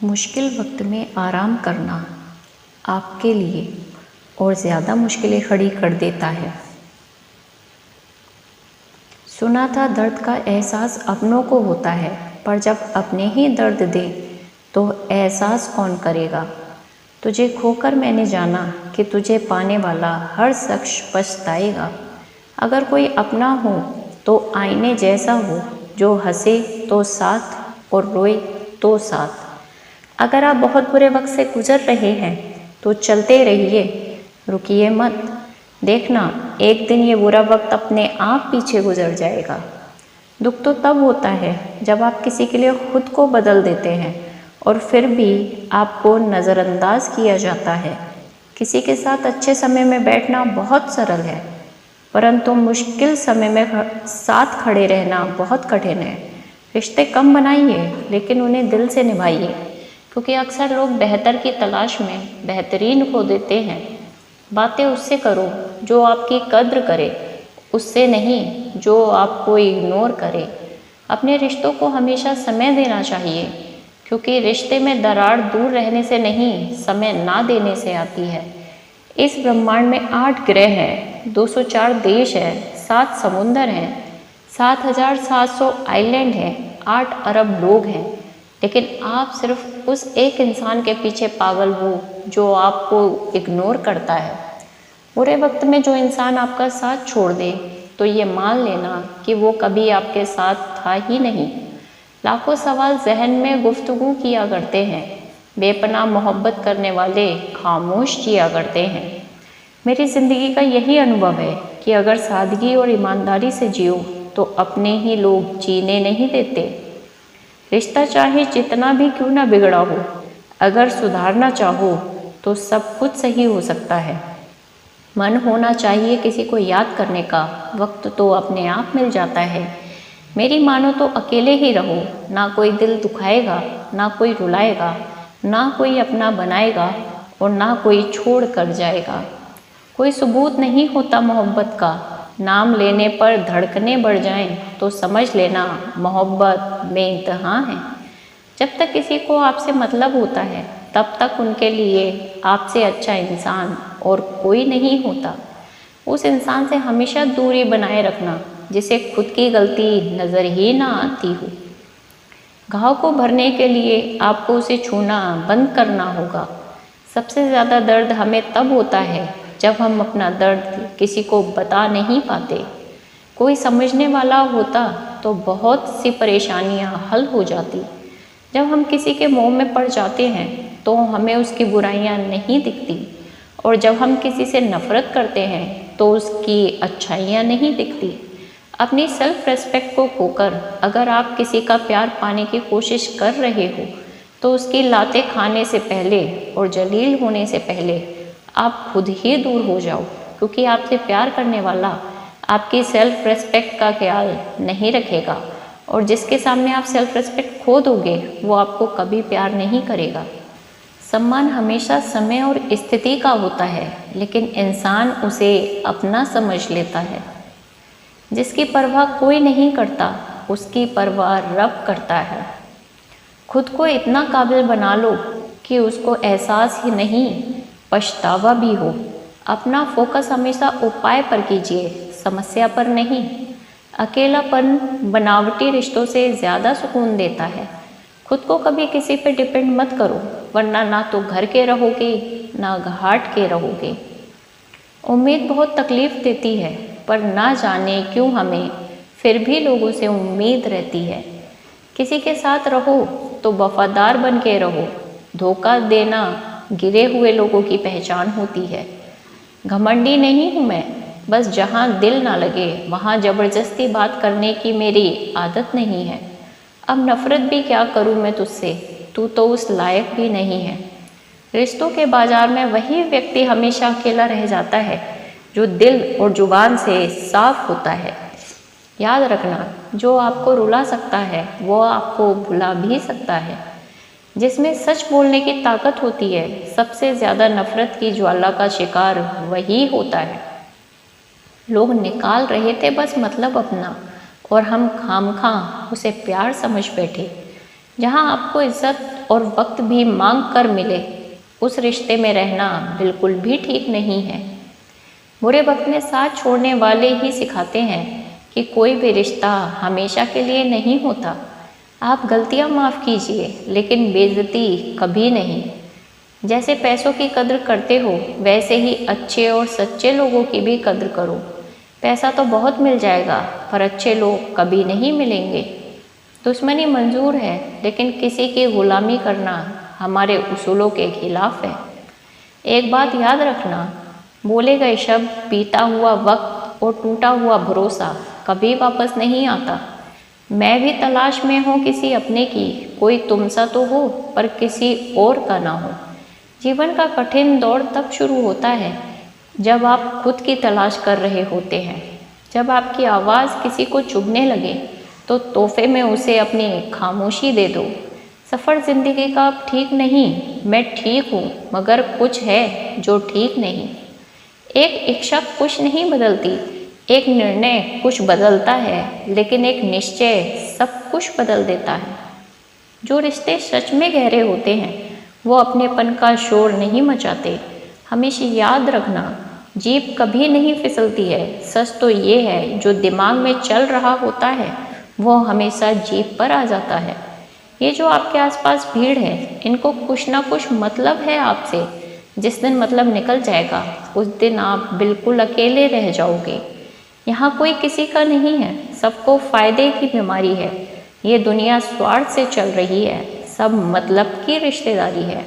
मुश्किल वक्त में आराम करना आपके लिए और ज़्यादा मुश्किलें खड़ी कर देता है। सुना था दर्द का एहसास अपनों को होता है, पर जब अपने ही दर्द दे तो एहसास कौन करेगा। तुझे खोकर मैंने जाना कि तुझे पाने वाला हर शख्स पछताएगा। अगर कोई अपना हो तो आईने जैसा हो, जो हंसे तो साथ और रोए तो साथ। अगर आप बहुत बुरे वक्त से गुजर रहे हैं तो चलते रहिए, रुकिए मत। देखना एक दिन ये बुरा वक्त अपने आप पीछे गुजर जाएगा। दुख तो तब होता है जब आप किसी के लिए खुद को बदल देते हैं और फिर भी आपको नज़रअंदाज किया जाता है। किसी के साथ अच्छे समय में बैठना बहुत सरल है, परंतु मुश्किल समय में साथ खड़े रहना बहुत कठिन है। रिश्ते कम बनाइए लेकिन उन्हें दिल से निभाइए, क्योंकि अक्सर लोग बेहतर की तलाश में बेहतरीन खो देते हैं। बातें उससे करो जो आपकी कद्र करे, उससे नहीं जो आपको इग्नोर करे। अपने रिश्तों को हमेशा समय देना चाहिए, क्योंकि रिश्ते में दरार दूर रहने से नहीं, समय ना देने से आती है। इस ब्रह्मांड में 8 ग्रह हैं, 204 देश हैं, 7 समुंदर हैं, 7,700 आइलैंड हैं, 8 अरब लोग हैं, लेकिन आप सिर्फ उस एक इंसान के पीछे पागल हो जो आपको इग्नोर करता है। बुरे वक्त में जो इंसान आपका साथ छोड़ दे तो ये मान लेना कि वो कभी आपके साथ था ही नहीं। लाखों सवाल जहन में गुफ्तगू किया करते हैं, बेपनाह मोहब्बत करने वाले खामोश जिया करते हैं। मेरी ज़िंदगी का यही अनुभव है कि अगर सादगी और ईमानदारी से जियो तो अपने ही लोग जीने नहीं देते। रिश्ता चाहे जितना भी क्यों ना बिगड़ा हो, अगर सुधारना चाहो तो सब कुछ सही हो सकता है। मन होना चाहिए किसी को याद करने का, वक्त तो अपने आप मिल जाता है। मेरी मानो तो अकेले ही रहो, ना कोई दिल दुखाएगा, ना कोई रुलाएगा, ना कोई अपना बनाएगा और ना कोई छोड़ कर जाएगा। कोई सबूत नहीं होता मोहब्बत का, नाम लेने पर धड़कनें बढ़ जाएं तो समझ लेना मोहब्बत बेइंतहा है। जब तक किसी को आपसे मतलब होता है तब तक उनके लिए आपसे अच्छा इंसान और कोई नहीं होता। उस इंसान से हमेशा दूरी बनाए रखना जिसे खुद की गलती नज़र ही ना आती हो। घाव को भरने के लिए आपको उसे छूना बंद करना होगा। सबसे ज़्यादा दर्द हमें तब होता है जब हम अपना दर्द किसी को बता नहीं पाते। कोई समझने वाला होता तो बहुत सी परेशानियां हल हो जाती। जब हम किसी के मोह में पड़ जाते हैं तो हमें उसकी बुराइयां नहीं दिखती, और जब हम किसी से नफ़रत करते हैं तो उसकी अच्छाइयां नहीं दिखती। अपनी सेल्फ रेस्पेक्ट को खोकर अगर आप किसी का प्यार पाने की कोशिश कर रहे हो तो उसकी लातें खाने से पहले और जलील होने से पहले आप खुद ही दूर हो जाओ, क्योंकि आपसे प्यार करने वाला आपकी सेल्फ रेस्पेक्ट का ख्याल नहीं रखेगा, और जिसके सामने आप सेल्फ रेस्पेक्ट खो दोगे वो आपको कभी प्यार नहीं करेगा। सम्मान हमेशा समय और स्थिति का होता है, लेकिन इंसान उसे अपना समझ लेता है। जिसकी परवाह कोई नहीं करता उसकी परवाह रब करता है। खुद को इतना काबिल बना लो कि उसको एहसास ही नहीं, पछतावा भी हो। अपना फोकस हमेशा उपाय पर कीजिए, समस्या पर नहीं। अकेलापन बनावटी रिश्तों से ज़्यादा सुकून देता है। खुद को कभी किसी पे डिपेंड मत करो, वरना ना तो घर के रहोगे ना घाट के रहोगे। उम्मीद बहुत तकलीफ़ देती है, पर ना जाने क्यों हमें फिर भी लोगों से उम्मीद रहती है। किसी के साथ रहो तो वफादार बन के रहो। धोखा देना गिरे हुए लोगों की पहचान होती है। घमंडी नहीं हूँ मैं, बस जहाँ दिल ना लगे वहाँ ज़बरदस्ती बात करने की मेरी आदत नहीं है। अब नफ़रत भी क्या करूँ मैं तुझसे, तू तो उस लायक भी नहीं है। रिश्तों के बाजार में वही व्यक्ति हमेशा अकेला रह जाता है जो दिल और जुबान से साफ होता है। याद रखना, जो आपको रुला सकता है वो आपको भुला भी सकता है। जिसमें सच बोलने की ताकत होती है, सबसे ज़्यादा नफ़रत की ज्वाला का शिकार वही होता है। लोग निकाल रहे थे बस मतलब अपना, और हम खामखा उसे प्यार समझ बैठे। जहाँ आपको इज्जत और वक्त भी मांग कर मिले, उस रिश्ते में रहना बिल्कुल भी ठीक नहीं है। बुरे वक्त में साथ छोड़ने वाले ही सिखाते हैं कि कोई भी रिश्ता हमेशा के लिए नहीं होता। आप गलतियां माफ़ कीजिए, लेकिन बेइज्जती कभी नहीं। जैसे पैसों की कद्र करते हो, वैसे ही अच्छे और सच्चे लोगों की भी कद्र करो। पैसा तो बहुत मिल जाएगा, पर अच्छे लोग कभी नहीं मिलेंगे। दुश्मनी मंजूर है, लेकिन किसी की गुलामी करना हमारे उसूलों के खिलाफ है। एक बात याद रखना, बोले गए शब्द, बीता हुआ वक्त और टूटा हुआ भरोसा कभी वापस नहीं आता। मैं भी तलाश में हूँ किसी अपने की, कोई तुमसा तो हो पर किसी और का ना हो। जीवन का कठिन दौर तब शुरू होता है जब आप खुद की तलाश कर रहे होते हैं। जब आपकी आवाज़ किसी को चुभने लगे तो तोहफे में उसे अपनी खामोशी दे दो। सफ़र ज़िंदगी का अब ठीक नहीं, मैं ठीक हूँ, मगर कुछ है जो ठीक नहीं। एक इच्छा कुछ नहीं बदलती, एक निर्णय कुछ बदलता है, लेकिन एक निश्चय सब कुछ बदल देता है। जो रिश्ते सच में गहरे होते हैं वो अपनेपन का शोर नहीं मचाते। हमेशा याद रखना, जीभ कभी नहीं फिसलती है। सच तो ये है, जो दिमाग में चल रहा होता है वो हमेशा जीभ पर आ जाता है। ये जो आपके आसपास भीड़ है, इनको कुछ ना कुछ मतलब है आपसे। जिस दिन मतलब निकल जाएगा, उस दिन आप बिल्कुल अकेले रह जाओगे। यहाँ कोई किसी का नहीं है, सबको फ़ायदे की बीमारी है। ये दुनिया स्वार्थ से चल रही है, सब मतलब की रिश्तेदारी है।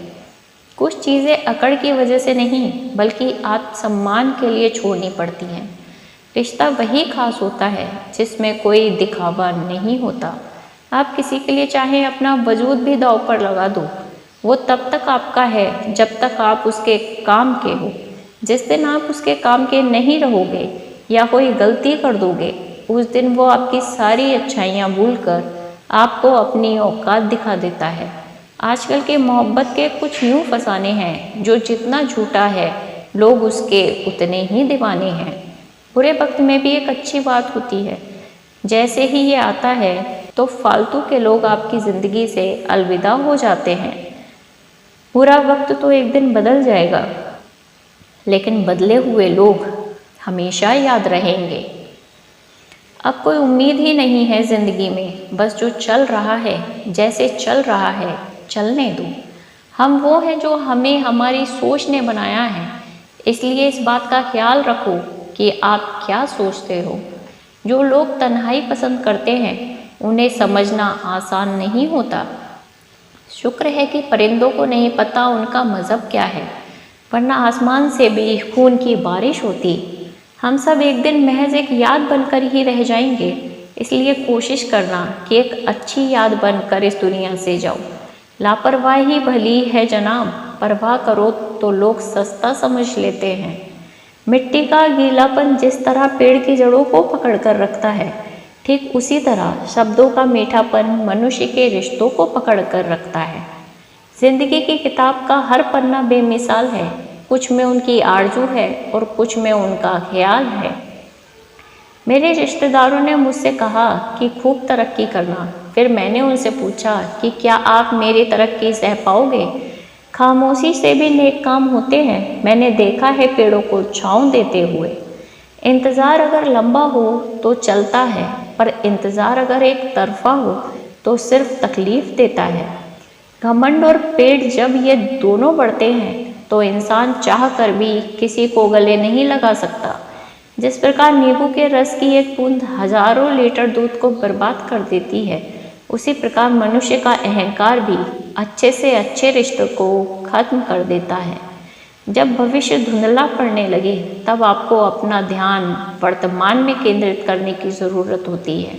कुछ चीज़ें अकड़ की वजह से नहीं, बल्कि आत्मसम्मान के लिए छोड़नी पड़ती हैं। रिश्ता वही खास होता है जिसमें कोई दिखावा नहीं होता। आप किसी के लिए चाहे अपना वजूद भी दांव पर लगा दो, वो तब तक आपका है जब तक आप उसके काम के हो। जिस दिन आप उसके काम के नहीं रहोगे या कोई गलती कर दोगे, उस दिन वो आपकी सारी अच्छाइयाँ भूलकर आपको अपनी औकात दिखा देता है। आजकल के मोहब्बत के कुछ यूँ फसाने हैं, जो जितना झूठा है लोग उसके उतने ही दीवाने हैं। बुरे वक्त में भी एक अच्छी बात होती है, जैसे ही ये आता है तो फालतू के लोग आपकी ज़िंदगी से अलविदा हो जाते हैं। बुरा वक्त तो एक दिन बदल जाएगा, लेकिन बदले हुए लोग हमेशा याद रहेंगे। अब कोई उम्मीद ही नहीं है ज़िंदगी में, बस जो चल रहा है, जैसे चल रहा है चलने दो। हम वो हैं जो हमें हमारी सोच ने बनाया है, इसलिए इस बात का ख्याल रखो कि आप क्या सोचते हो। जो लोग तन्हाई पसंद करते हैं, उन्हें समझना आसान नहीं होता। शुक्र है कि परिंदों को नहीं पता उनका मज़हब क्या है, वरना आसमान से भी खून की बारिश होती। हम सब एक दिन महज एक याद बनकर ही रह जाएंगे, इसलिए कोशिश करना कि एक अच्छी याद बनकर इस दुनिया से जाओ। लापरवाही भली है जनाब, परवाह करो तो लोग सस्ता समझ लेते हैं। मिट्टी का गीलापन जिस तरह पेड़ की जड़ों को पकड़ कर रखता है, ठीक उसी तरह शब्दों का मीठापन मनुष्य के रिश्तों को पकड़ कर रखता है। जिंदगी की किताब का हर पन्ना बेमिसाल है, कुछ में उनकी आरजू है और कुछ में उनका ख्याल है। मेरे रिश्तेदारों ने मुझसे कहा कि खूब तरक्की करना। फिर मैंने उनसे पूछा कि क्या आप मेरी तरक्की सह पाओगे? खामोशी से भी नेक काम होते हैं, मैंने देखा है पेड़ों को छाँव देते हुए। इंतज़ार अगर लंबा हो तो चलता है, पर इंतज़ार अगर एक तरफा हो तो सिर्फ तकलीफ़ देता है। घमंड और पेट जब ये दोनों बढ़ते हैं तो इंसान चाह कर भी किसी को गले नहीं लगा सकता। जिस प्रकार नींबू के रस की एक बूंद हजारों लीटर दूध को बर्बाद कर देती है, उसी प्रकार मनुष्य का अहंकार भी अच्छे से अच्छे रिश्तों को खत्म कर देता है। जब भविष्य धुंधला पड़ने लगे, तब आपको अपना ध्यान वर्तमान में केंद्रित करने की ज़रूरत होती है।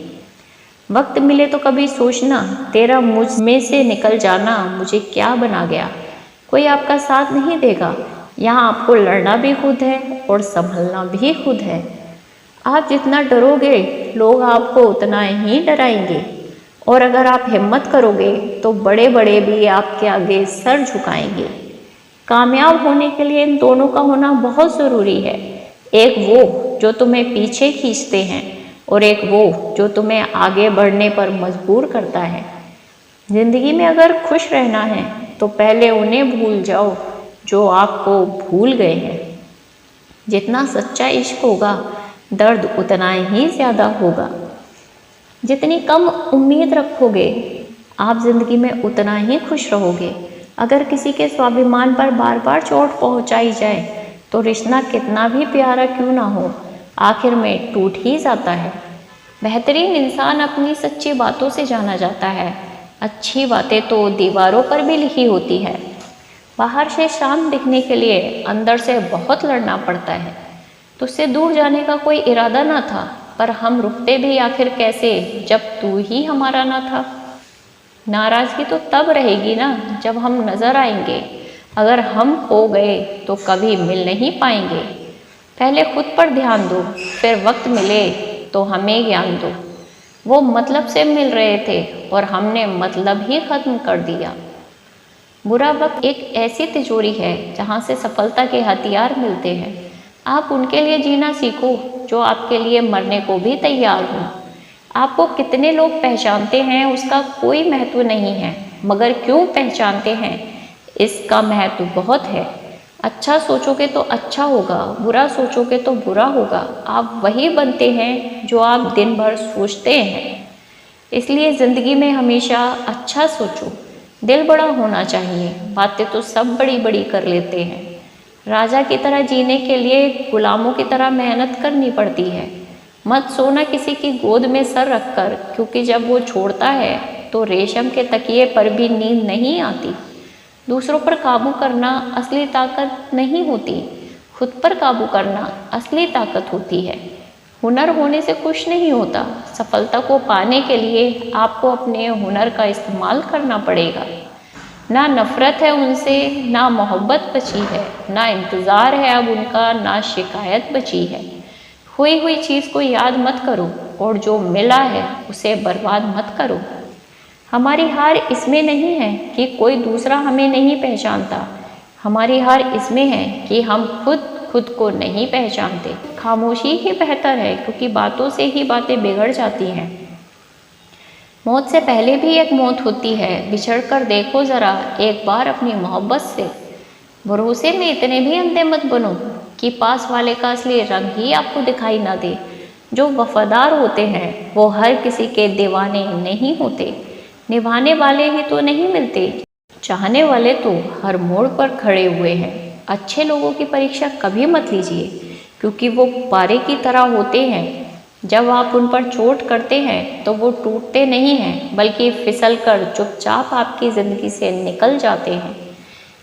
वक्त मिले तो कभी सोचना, तेरा मुझ में से निकल जाना मुझे क्या बना गया। कोई आपका साथ नहीं देगा, यहाँ आपको लड़ना भी खुद है और संभलना भी खुद है। आप जितना डरोगे, लोग आपको उतना ही डराएंगे, और अगर आप हिम्मत करोगे तो बड़े बड़े भी आपके आगे सर झुकाएंगे। कामयाब होने के लिए इन दोनों का होना बहुत ज़रूरी है। एक वो जो तुम्हें पीछे खींचते हैं और एक वो जो तुम्हें आगे बढ़ने पर मजबूर करता है। जिंदगी में अगर खुश रहना है तो पहले उन्हें भूल जाओ जो आपको भूल गए हैं। जितना सच्चा इश्क होगा दर्द उतना ही ज़्यादा होगा। जितनी कम उम्मीद रखोगे आप ज़िंदगी में उतना ही खुश रहोगे। अगर किसी के स्वाभिमान पर बार बार चोट पहुंचाई जाए तो रिश्ता कितना भी प्यारा क्यों ना हो आखिर में टूट ही जाता है। बेहतरीन इंसान अपनी सच्ची बातों से जाना जाता है। अच्छी बातें तो दीवारों पर भी लिखी होती है। बाहर से शांत दिखने के लिए अंदर से बहुत लड़ना पड़ता है। तुझसे दूर जाने का कोई इरादा ना था, पर हम रुकते भी आखिर कैसे जब तू ही हमारा ना था। नाराज़गी तो तब रहेगी ना जब हम नज़र आएंगे। अगर हम खो गए तो कभी मिल नहीं पाएंगे। पहले खुद पर ध्यान दो, फिर वक्त मिले तो हमें ज्ञान दो। वो मतलब से मिल रहे थे और हमने मतलब ही ख़त्म कर दिया। बुरा वक्त एक ऐसी तिजोरी है जहाँ से सफलता के हथियार मिलते हैं। आप उनके लिए जीना सीखो जो आपके लिए मरने को भी तैयार हो। आपको कितने लोग पहचानते हैं उसका कोई महत्व नहीं है, मगर क्यों पहचानते हैं इसका महत्व बहुत है। अच्छा सोचोगे तो अच्छा होगा, बुरा सोचोगे तो बुरा होगा। आप वही बनते हैं जो आप दिन भर सोचते हैं। इसलिए ज़िंदगी में हमेशा अच्छा सोचो। दिल बड़ा होना चाहिए, बातें तो सब बड़ी बड़ी कर लेते हैं। राजा की तरह जीने के लिए गुलामों की तरह मेहनत करनी पड़ती है। मत सोना किसी की गोद में सर रखकर, क्योंकि जब वो छोड़ता है तो रेशम के तकिए पर भी नींद नहीं आती। दूसरों पर काबू करना असली ताकत नहीं होती, खुद पर काबू करना असली ताकत होती है। हुनर होने से कुछ नहीं होता। सफलता को पाने के लिए आपको अपने हुनर का इस्तेमाल करना पड़ेगा। ना नफ़रत है उनसे, ना मोहब्बत बची है, ना इंतज़ार है अब उनका, ना शिकायत बची है। खोई हुई चीज़ को याद मत करो और जो मिला है उसे बर्बाद मत करो। हमारी हार इसमें नहीं है कि कोई दूसरा हमें नहीं पहचानता। हमारी हार इसमें है कि हम खुद को नहीं पहचानते। खामोशी ही बेहतर है, क्योंकि बातों से ही बातें बिगड़ जाती हैं। मौत से पहले भी एक मौत होती है। बिछड़ कर देखो ज़रा एक बार अपनी मोहब्बत से। भरोसे में इतने भी अंधे मत बनो कि पास वाले का असली रंग ही आपको दिखाई ना दे। जो वफादार होते हैं वो हर किसी के दीवाने नहीं होते। निभाने वाले ही तो नहीं मिलते, चाहने वाले तो हर मोड़ पर खड़े हुए हैं। अच्छे लोगों की परीक्षा कभी मत लीजिए, क्योंकि वो पारे की तरह होते हैं। जब आप उन पर चोट करते हैं तो वो टूटते नहीं हैं, बल्कि फिसल कर चुपचाप आपकी ज़िंदगी से निकल जाते हैं।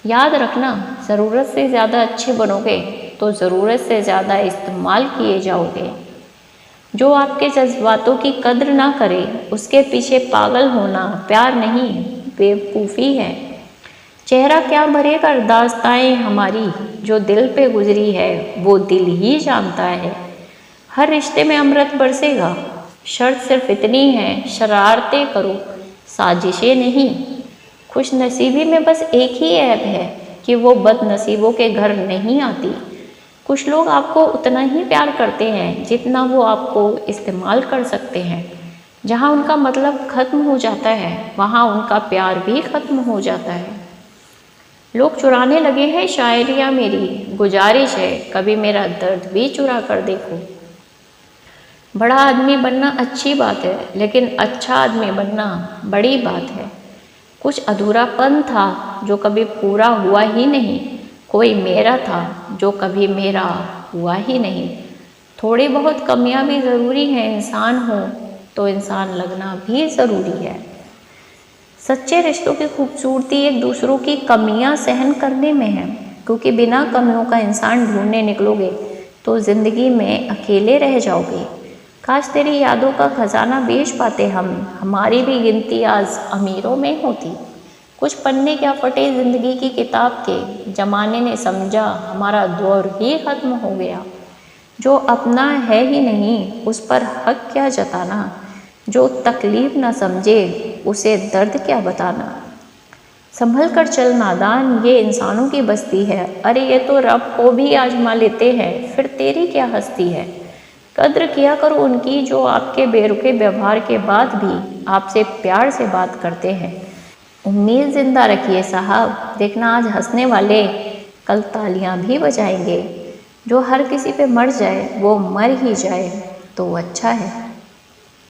याद रखना, ज़रूरत से ज़्यादा अच्छे बनोगे तो ज़रूरत से ज़्यादा इस्तेमाल किए जाओगे। जो आपके जज्बातों की कद्र ना करे उसके पीछे पागल होना प्यार नहीं, बेवकूफ़ी है। चेहरा क्या भरेगा दास्ताएं हमारी, जो दिल पे गुजरी है वो दिल ही जानता है। हर रिश्ते में अमृत बरसेगा, शर्त सिर्फ इतनी है शरारतें करो, साजिशें नहीं। खुश नसीबी में बस एक ही ऐब है कि वो बदनसीबों के घर नहीं आती। कुछ लोग आपको उतना ही प्यार करते हैं जितना वो आपको इस्तेमाल कर सकते हैं। जहाँ उनका मतलब ख़त्म हो जाता है वहाँ उनका प्यार भी ख़त्म हो जाता है। लोग चुराने लगे हैं शायरियाँ मेरी, गुजारिश है कभी मेरा दर्द भी चुरा कर देखो। बड़ा आदमी बनना अच्छी बात है, लेकिन अच्छा आदमी बनना बड़ी बात है। कुछ अधूरापन था जो कभी पूरा हुआ ही नहीं। कोई मेरा था जो कभी मेरा हुआ ही नहीं। थोड़ी बहुत कमियां भी ज़रूरी हैं, इंसान हो तो इंसान लगना भी ज़रूरी है। सच्चे रिश्तों की खूबसूरती एक दूसरों की कमियां सहन करने में है, क्योंकि बिना कमियों का इंसान ढूंढने निकलोगे तो ज़िंदगी में अकेले रह जाओगे। काश तेरी यादों का खजाना बेच पाते हम, हमारी भी गिनती आज अमीरों में होती। कुछ पन्ने क्या फटे ज़िंदगी की किताब के, ज़माने ने समझा हमारा दौर ही ख़त्म हो गया। जो अपना है ही नहीं उस पर हक क्या जताना, जो तकलीफ़ ना समझे उसे दर्द क्या बताना। संभल कर चल नादान, ये इंसानों की बस्ती है। अरे ये तो रब को भी आजमा लेते हैं, फिर तेरी क्या हस्ती है। कद्र किया करो उनकी जो आपके बेरुखे व्यवहार के बाद भी आपसे प्यार से बात करते हैं। उम्मीद जिंदा रखिए साहब, देखना आज हंसने वाले कल तालियां भी बजाएंगे। जो हर किसी पे मर जाए वो मर ही जाए तो अच्छा है।